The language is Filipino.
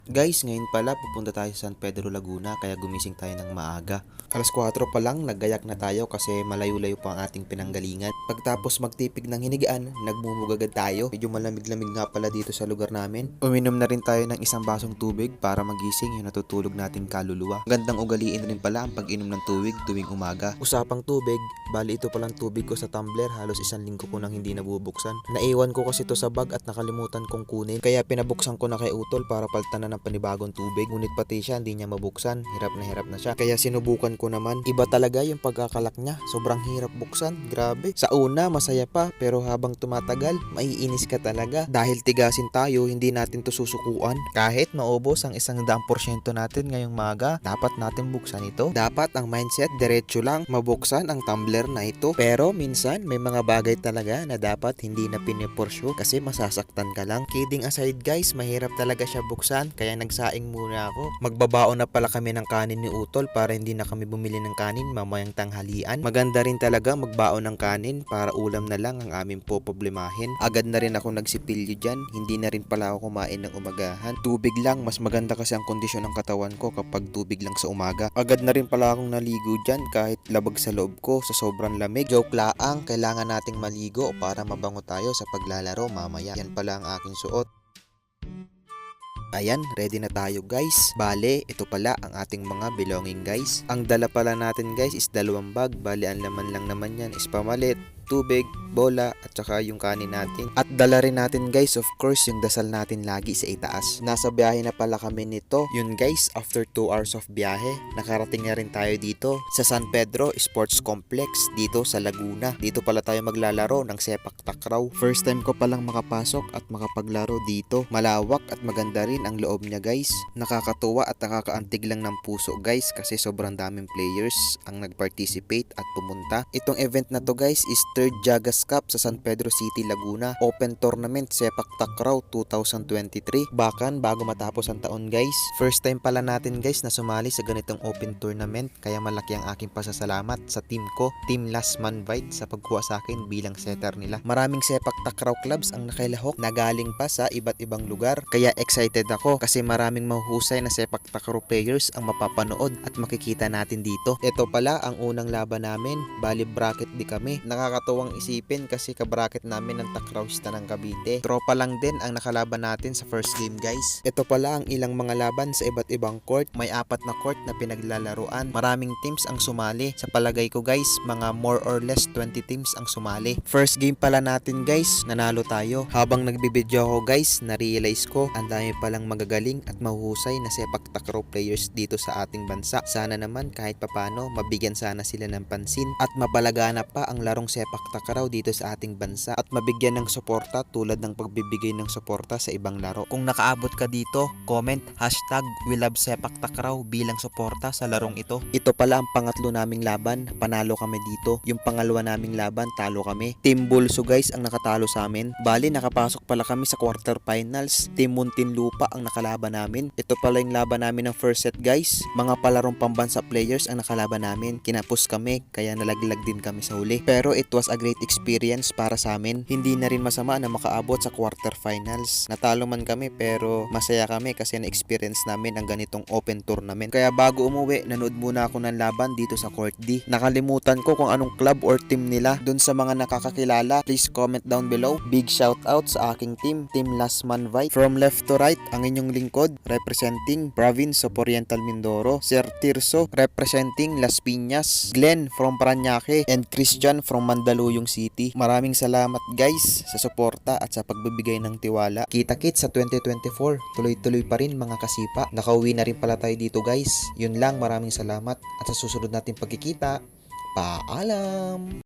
Guys, ngayon pala pupunta tayo sa San Pedro Laguna kaya gumising tayo ng maaga. Alas 4 pa lang, naggayak na tayo kasi malayo-layo pa ang ating pinanggalingan. Pagtapos magtipig ng hinigaan, nagmumugagad tayo. Medyo malamig-lamig nga pala dito sa lugar namin. Uminom na rin tayo ng isang basong tubig para magising yung natutulog nating kaluluwa. Gandang ugaliin rin pala ang pag-inom ng tubig tuwing umaga. Usapang tubig, bali ito palang tubig ko sa tumbler, halos isang linggo ko nang hindi nabubuksan. Naiwan ko kasi ito sa bag at nakalimutan kong kunin. Kaya pinabuksan ko na kay Utol para paltan na ng panibagong tubig. Ngunit pati siya hindi niya mabuksan. Hirap na siya. Kaya sinubukan ko naman. Iba talaga yung pagkakalak niya. Sobrang hirap buksan. Grabe. Sa una, masaya pa. Pero habang tumatagal, maiinis ka talaga. Dahil tigasin tayo, hindi natin to susukuan. Kahit maubos ang 100% natin ngayong maga, dapat natin buksan ito. Dapat ang mindset, diretso lang mabuksan ang tumbler na ito. Pero minsan, may mga bagay talaga na dapat hindi na pinipursyo kasi masasaktan ka lang. Kidding aside guys, mahirap talaga siya buksan. Kaya nagsaing muna ako. Magbabaon na pala kami ng kanin ni Utol para hindi na kami bumili ng kanin mamayang tanghalian. Maganda rin talaga magbaon ng kanin para ulam na lang ang aming poproblemahin. Agad na rin ako nagsipilyo dyan. Hindi na rin pala ako kumain ng umagahan. Tubig lang, mas maganda kasi ang kondisyon ng katawan ko kapag tubig lang sa umaga. Agad na rin pala akong naligo dyan kahit labag sa loob ko sa sobrang lamig. Joke laang, kailangan nating maligo para mabango tayo sa paglalaro mamaya. Yan pala ang aking suot. Ayan, ready na tayo guys. Bale, ito pala ang ating mga belonging guys. Ang dala pala natin guys is 2 bag. Bale, ang laman lang naman yan is pamalit, tubig, bola, at saka yung kanin natin. At dala rin natin guys, of course, yung dasal natin lagi sa itaas. Nasa biyahe na pala kami nito. Yun guys, after 2 hours of biyahe, nakarating na rin tayo dito sa San Pedro Sports Complex dito sa Laguna. Dito pala tayo maglalaro ng sepak takraw. First time ko palang makapasok at makapaglaro dito. Malawak at maganda rin ang loob niya guys. Nakakatuwa at nakakaantig lang ng puso guys kasi sobrang daming players ang nag-participate at pumunta. Itong event na to guys is 3rd Jagas Cup sa San Pedro City, Laguna. Open Tournament Sepak Takraw 2023. Bakan bago matapos ang taon guys. First time pala natin guys na sumali sa ganitong open tournament kaya malaki ang aking pasasalamat sa team ko, Team Last Man Bite, sa pagkuha sa akin bilang setter nila. Maraming Sepak Takraw clubs ang nakalahok na galing pa sa iba't ibang lugar kaya excited ako kasi maraming mahuhusay na Sepak Takraw players ang mapapanood at makikita natin dito. Ito pala ang unang laban namin. Bali bracket di kami. Nakakatuwang isipin kasi kabracket namin ng Takraw-ista ng Cavite. Tropa lang din ang nakalaban natin sa first game guys. Ito pala ang ilang mga laban sa iba't ibang court. May 4 na court na pinaglalaruan. Maraming teams ang sumali. Sa palagay ko guys, mga more or less 20 teams ang sumali. First game pala natin guys, nanalo tayo. Habang nagbibideo ako guys, na-realize ko ang dami palang magagaling at mahuhusay na sepak takraw players dito sa ating bansa. Sana naman kahit papano mabigyan sana sila ng pansin at mapalaganap pa ang larong sepak takraw dito sa ating bansa at mabigyan ng suporta tulad ng pagbibigay ng suporta sa ibang laro. Kung nakaabot ka dito, comment #WeLoveSepakTakraw bilang suporta sa larong ito. Ito pala ang pangatlo naming laban, panalo kami dito. Yung pangalawa naming laban, talo kami. Team Bulso guys ang nakatalo sa amin. Bali nakapasok pala kami sa quarterfinals. Team Muntinlupa ang nakalaban namin. Ito pala yung laban namin ng first set guys. Mga palarong pambansa players ang nakalaban namin. Kinapos kami kaya nalaglag din kami sa huli. Pero it was a great experience para sa amin. Hindi na rin masama na makaabot sa quarterfinals. Natalo man kami pero masaya kami kasi na-experience namin ang ganitong open tournament. Kaya bago umuwi, nanood muna ako ng laban dito sa Court D. Nakalimutan ko kung anong club or team nila. Dun sa mga nakakakilala, please comment down below. Big shout out sa aking team, Team Last Man Bite. From left to right, ang inyong lingkod, representing Province of Oriental Mindoro, Sir Tirso, representing Las Piñas, Glenn from Parañaque, and Christian from Mandaluyong City. Maraming salamat guys sa suporta at sa pagbibigay ng tiwala. Kita-kits sa 2024. Tuloy-tuloy pa rin mga kasipa. Nakauwi na rin pala tayo dito guys. Yun lang, maraming salamat at sa susunod nating pagkikita. Paalam!